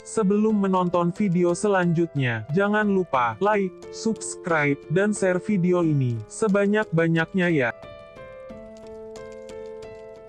Sebelum menonton video selanjutnya, jangan lupa like, subscribe, dan share video ini sebanyak-banyaknya ya.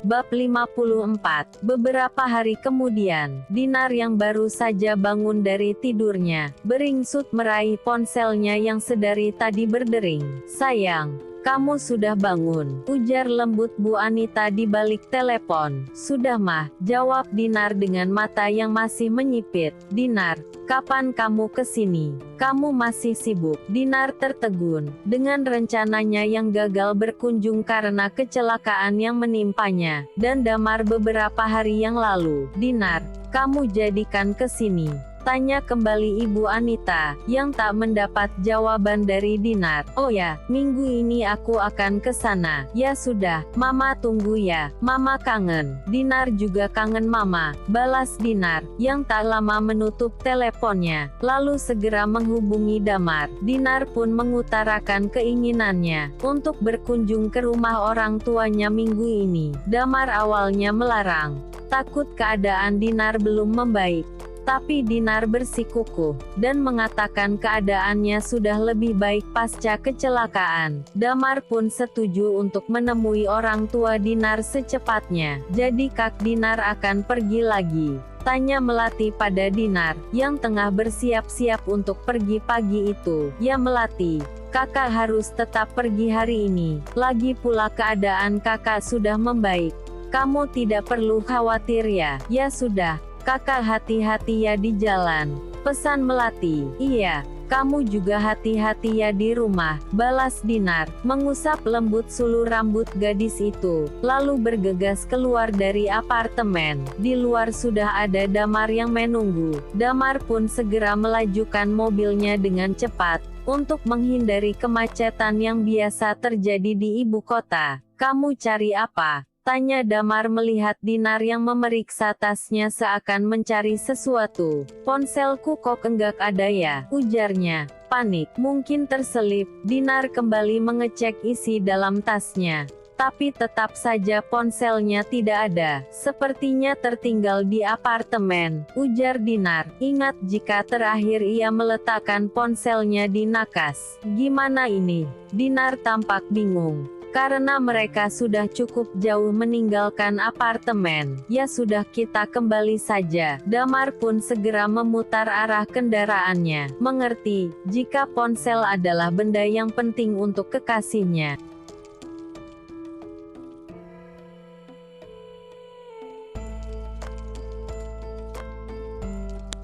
Bab 54. Beberapa hari kemudian, Dinar yang baru saja bangun dari tidurnya, beringsut meraih ponselnya yang sedari tadi berdering. "Sayang, kamu sudah bangun," ujar lembut Bu Anita di balik telepon. "Sudah mah," jawab Dinar dengan mata yang masih menyipit. "Dinar, kapan kamu kesini? Kamu masih sibuk?" Dinar tertegun dengan rencananya yang gagal berkunjung karena kecelakaan yang menimpanya dan Damar beberapa hari yang lalu. "Dinar, kamu jadikan kesini?" tanya kembali Ibu Anita, yang tak mendapat jawaban dari Dinar. "Oh ya, minggu ini aku akan ke sana." "Ya sudah, Mama tunggu ya, Mama kangen." "Dinar juga kangen Mama," balas Dinar, yang tak lama menutup teleponnya, lalu segera menghubungi Damar. Dinar pun mengutarakan keinginannya untuk berkunjung ke rumah orang tuanya minggu ini. Damar awalnya melarang, takut keadaan Dinar belum membaik. Tapi Dinar bersikukuh, dan mengatakan keadaannya sudah lebih baik pasca kecelakaan. Damar pun setuju untuk menemui orang tua Dinar secepatnya. "Jadi Kak Dinar akan pergi lagi?" tanya Melati pada Dinar, yang tengah bersiap-siap untuk pergi pagi itu. "Ya Melati, kakak harus tetap pergi hari ini. Lagi pula keadaan kakak sudah membaik. Kamu tidak perlu khawatir ya." "Ya sudah, kakak hati-hati ya di jalan," pesan Melati. "Iya, kamu juga hati-hati ya di rumah," balas Dinar, mengusap lembut sulu rambut gadis itu, lalu bergegas keluar dari apartemen. Di luar sudah ada Damar yang menunggu. Damar pun segera melajukan mobilnya dengan cepat, untuk menghindari kemacetan yang biasa terjadi di ibu kota. "Kamu cari apa?" tanya Damar melihat Dinar yang memeriksa tasnya seakan mencari sesuatu. "Ponselku kok enggak ada ya?" ujarnya, panik. "Mungkin terselip." Dinar kembali mengecek isi dalam tasnya, tapi tetap saja ponselnya tidak ada. "Sepertinya tertinggal di apartemen," ujar Dinar, ingat jika terakhir ia meletakkan ponselnya di nakas. "Gimana ini?" Dinar tampak bingung, karena mereka sudah cukup jauh meninggalkan apartemen. "Ya sudah, kita kembali saja." Damar pun segera memutar arah kendaraannya, mengerti jika ponsel adalah benda yang penting untuk kekasihnya.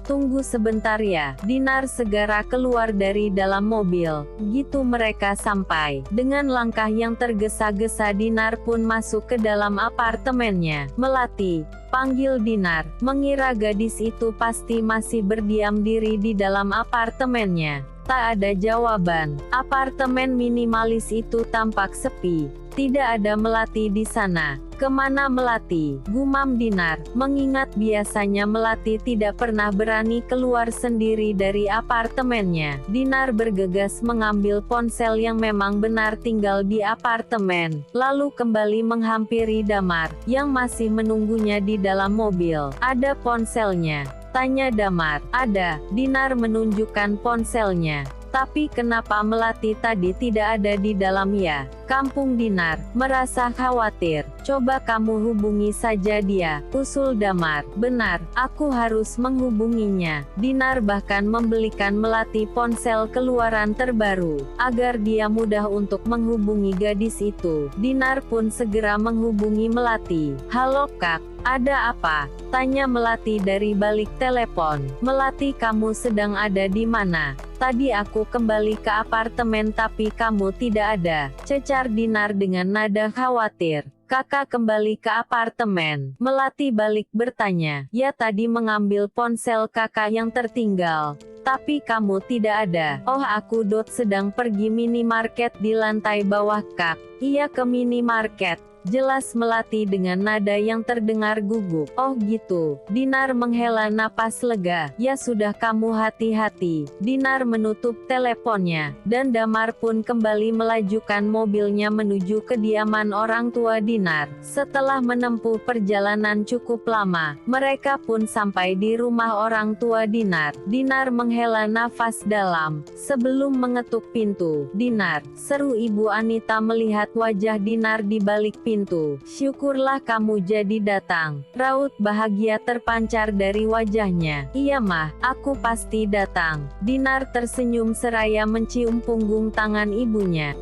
"Tunggu sebentar ya." Dinar segera keluar dari dalam mobil. Gitu mereka sampai. Dengan langkah yang tergesa-gesa Dinar pun masuk ke dalam apartemennya. "Melati," panggil Dinar, mengira gadis itu pasti masih berdiam diri di dalam apartemennya. Tak ada jawaban. Apartemen minimalis itu tampak sepi. Tidak ada Melati di sana. "Kemana Melati?" gumam Dinar, mengingat biasanya Melati tidak pernah berani keluar sendiri dari apartemennya. Dinar bergegas mengambil ponsel yang memang benar tinggal di apartemen, lalu kembali menghampiri Damar, yang masih menunggunya di dalam mobil. "Ada ponselnya?" tanya Damar. "Ada." Dinar menunjukkan ponselnya. "Tapi kenapa Melati tadi tidak ada di dalam ya?" Kampung Dinar merasa khawatir. "Coba kamu hubungi saja dia," usul Damar. "Benar, aku harus menghubunginya." Dinar bahkan membelikan Melati ponsel keluaran terbaru, agar dia mudah untuk menghubungi gadis itu. Dinar pun segera menghubungi Melati. "Halo Kak, ada apa?" tanya Melati dari balik telepon. "Melati, kamu sedang ada di mana? Tadi aku kembali ke apartemen tapi kamu tidak ada," cecar Dinar dengan nada khawatir. "Kakak kembali ke apartemen?" Melati balik bertanya. "Ya, tadi mengambil ponsel kakak yang tertinggal. Tapi kamu tidak ada." "Oh, aku sedang pergi minimarket di lantai bawah Kak." "Iya, ke minimarket. jelas melati dengan nada yang terdengar gugup. Oh gitu, Dinar menghela napas lega. Ya sudah kamu hati-hati. Dinar menutup teleponnya, dan Damar pun kembali melajukan mobilnya menuju kediaman orang tua Dinar. Setelah menempuh perjalanan cukup lama, mereka pun sampai di rumah orang tua Dinar. Dinar menghela nafas dalam, sebelum mengetuk pintu. Dinar, seru Ibu Anita melihat wajah Dinar di balik pintu. Syukurlah kamu jadi datang. Raut bahagia terpancar dari wajahnya. Iya mah, aku pasti datang. Dinar tersenyum seraya mencium punggung tangan ibunya.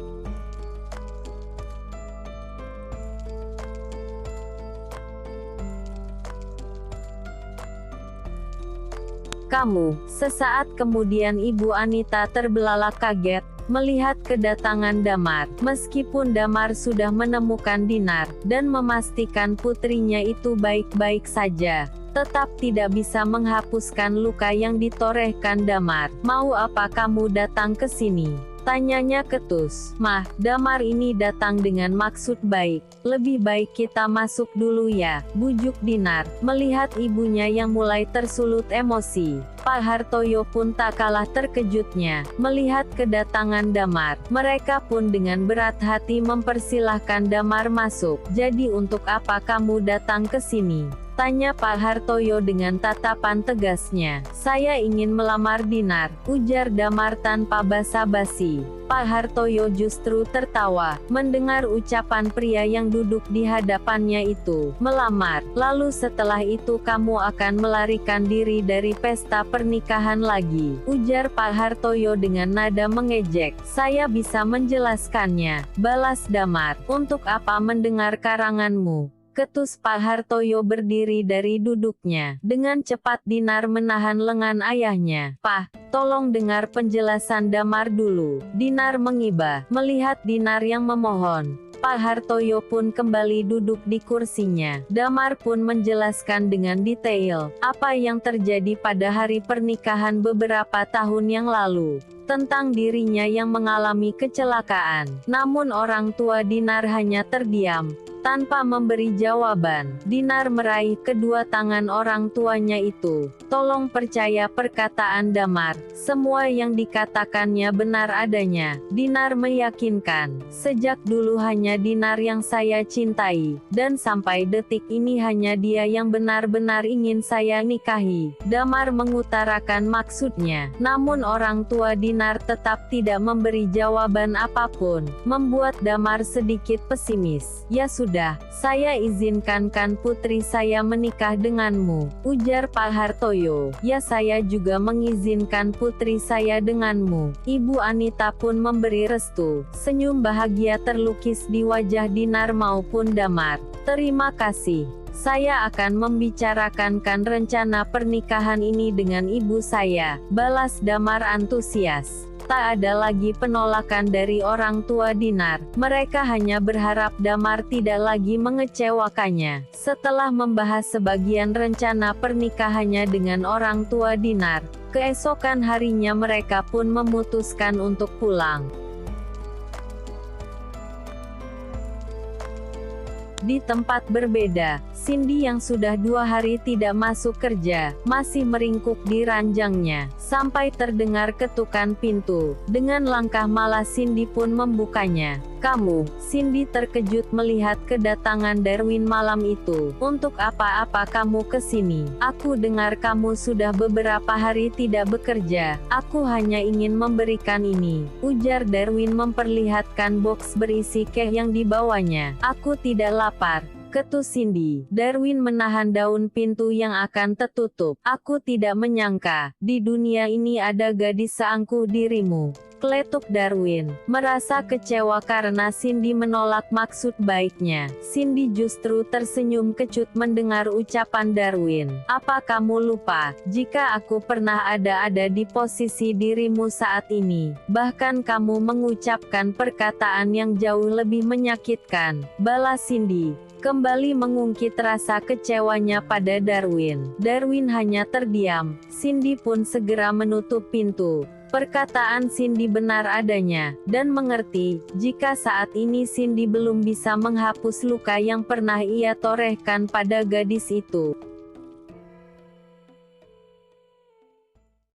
Kamu, sesaat kemudian Ibu Anita terbelalak kaget, melihat kedatangan Damar. Meskipun Damar sudah menemukan Dinar, dan memastikan putrinya itu baik-baik saja, tetap tidak bisa menghapuskan luka yang ditorehkan Damar. Mau apa kamu datang ke sini? Tanyanya ketus. Mah, Damar ini datang dengan maksud baik. Lebih baik kita masuk dulu ya, bujuk Dinar. Melihat ibunya yang mulai tersulut emosi, Pak Hartoyo pun tak kalah terkejutnya. Melihat kedatangan Damar, mereka pun dengan berat hati mempersilahkan Damar masuk. Jadi untuk apa kamu datang ke sini? Tanya Pak Hartoyo dengan tatapan tegasnya. Saya ingin melamar Dinar, ujar Damar tanpa basa-basi. Pak Hartoyo justru tertawa, mendengar ucapan pria yang duduk di hadapannya itu. Melamar, lalu setelah itu kamu akan melarikan diri dari pesta pernikahan lagi, ujar Pak Hartoyo dengan nada mengejek. Saya bisa menjelaskannya, balas Damar. Untuk apa mendengar karanganmu? Ketus Pak Hartoyo berdiri dari duduknya. Dengan cepat Dinar menahan lengan ayahnya. Pak, tolong dengar penjelasan Damar dulu. Dinar mengiba, melihat Dinar yang memohon. Pak Hartoyo pun kembali duduk di kursinya. Damar pun menjelaskan dengan detail, apa yang terjadi pada hari pernikahan beberapa tahun yang lalu. Tentang dirinya yang mengalami kecelakaan. Namun orang tua Dinar hanya terdiam, tanpa memberi jawaban. Dinar meraih kedua tangan orang tuanya itu. Tolong percaya perkataan Damar. Semua yang dikatakannya benar adanya. Dinar meyakinkan. Sejak dulu hanya Dinar yang saya cintai. Dan sampai detik ini hanya dia yang benar-benar ingin saya nikahi. Damar mengutarakan maksudnya. Namun orang tua Dinar tetap tidak memberi jawaban apapun. Membuat Damar sedikit pesimis. Ya sudah, saya izinkan kan putri saya menikah denganmu, ujar Pak Hartoyo. Ya saya juga mengizinkan putri saya denganmu. Ibu Anita pun memberi restu. Senyum bahagia terlukis di wajah Dinar maupun Damar. Terima kasih. Saya akan membicarakan rencana pernikahan ini dengan ibu saya, balas Damar antusias. Tak ada lagi penolakan dari orang tua Dinar. Mereka hanya berharap Damar tidak lagi mengecewakannya. Setelah membahas sebagian rencana pernikahannya dengan orang tua Dinar, keesokan harinya mereka pun memutuskan untuk pulang. Di tempat berbeda, Cindy yang sudah 2 hari tidak masuk kerja, masih meringkuk di ranjangnya, sampai terdengar ketukan pintu. Dengan langkah malas Cindy pun membukanya. Kamu, Cindy terkejut melihat kedatangan Darwin malam itu. Untuk apa kamu ke sini? Aku dengar kamu sudah beberapa hari tidak bekerja. Aku hanya ingin memberikan ini, ujar Darwin memperlihatkan box berisi kek yang dibawanya. Aku tidak lapar, ketus Cindy. Darwin menahan daun pintu yang akan tertutup. Aku tidak menyangka, di dunia ini ada gadis seangkuh dirimu, kletuk Darwin. Merasa kecewa karena Cindy menolak maksud baiknya, Cindy justru tersenyum kecut mendengar ucapan Darwin. Apa kamu lupa, jika aku pernah ada di posisi dirimu saat ini? Bahkan kamu mengucapkan perkataan yang jauh lebih menyakitkan, balas Cindy. Kembali mengungkit rasa kecewanya pada Darwin. Darwin hanya terdiam. Cindy pun segera menutup pintu. Perkataan Cindy benar adanya, dan mengerti, jika saat ini Cindy belum bisa menghapus luka yang pernah ia torehkan pada gadis itu.